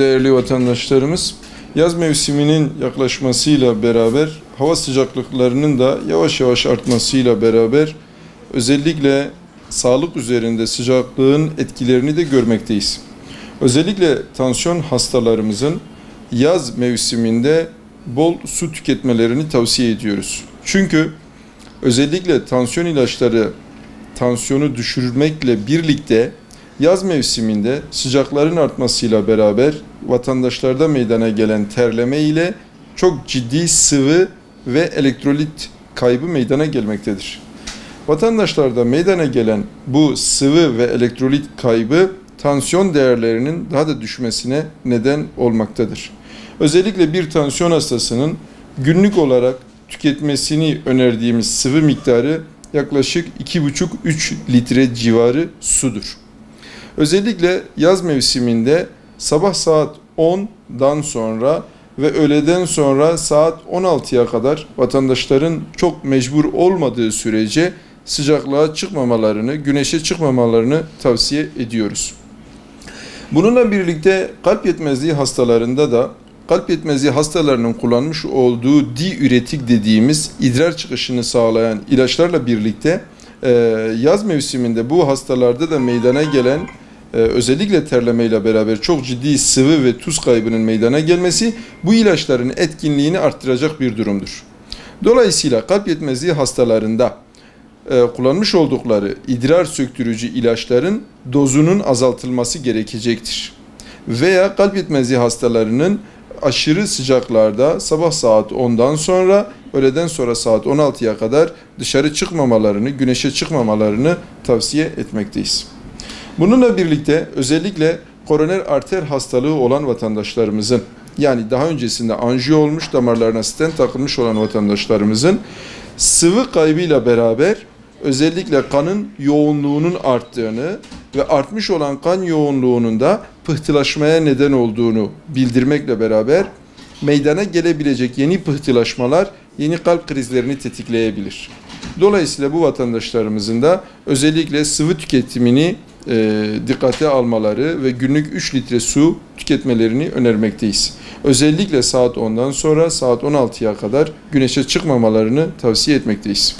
Değerli vatandaşlarımız, yaz mevsiminin yaklaşmasıyla beraber hava sıcaklıklarının da yavaş yavaş artmasıyla beraber özellikle sağlık üzerinde sıcaklığın etkilerini de görmekteyiz. Özellikle tansiyon hastalarımızın yaz mevsiminde bol su tüketmelerini tavsiye ediyoruz. Çünkü özellikle tansiyon ilaçları tansiyonu düşürmekle birlikte yaz mevsiminde sıcakların artmasıyla beraber vatandaşlarda meydana gelen terleme ile çok ciddi sıvı ve elektrolit kaybı meydana gelmektedir. Vatandaşlarda meydana gelen bu sıvı ve elektrolit kaybı tansiyon değerlerinin daha da düşmesine neden olmaktadır. Özellikle bir tansiyon hastasının günlük olarak tüketmesini önerdiğimiz sıvı miktarı yaklaşık 2,5-3 litre civarı sudur. Özellikle yaz mevsiminde sabah saat 10'dan sonra ve öğleden sonra saat 16'ya kadar vatandaşların çok mecbur olmadığı sürece sıcaklığa çıkmamalarını, güneşe çıkmamalarını tavsiye ediyoruz. Bununla birlikte kalp yetmezliği hastalarında da kalp yetmezliği hastalarının kullanmış olduğu diüretik dediğimiz idrar çıkışını sağlayan ilaçlarla birlikte yaz mevsiminde bu hastalarda da meydana gelen özellikle terlemeyle beraber çok ciddi sıvı ve tuz kaybının meydana gelmesi bu ilaçların etkinliğini arttıracak bir durumdur. Dolayısıyla kalp yetmezliği hastalarında kullanmış oldukları idrar söktürücü ilaçların dozunun azaltılması gerekecektir. Veya kalp yetmezliği hastalarının aşırı sıcaklarda sabah saat 10'dan sonra öğleden sonra saat 16'ya kadar dışarı çıkmamalarını, güneşe çıkmamalarını tavsiye etmekteyiz. Bununla birlikte özellikle koroner arter hastalığı olan vatandaşlarımızın, yani daha öncesinde anjiyo olmuş, damarlarına stent takılmış olan vatandaşlarımızın sıvı kaybıyla beraber özellikle kanın yoğunluğunun arttığını ve artmış olan kan yoğunluğunun da pıhtılaşmaya neden olduğunu bildirmekle beraber meydana gelebilecek yeni pıhtılaşmalar yeni kalp krizlerini tetikleyebilir. Dolayısıyla bu vatandaşlarımızın da özellikle sıvı tüketimini dikkate almaları ve günlük 3 litre su tüketmelerini önermekteyiz. Özellikle saat 10'dan sonra saat 16'ya kadar güneşe çıkmamalarını tavsiye etmekteyiz.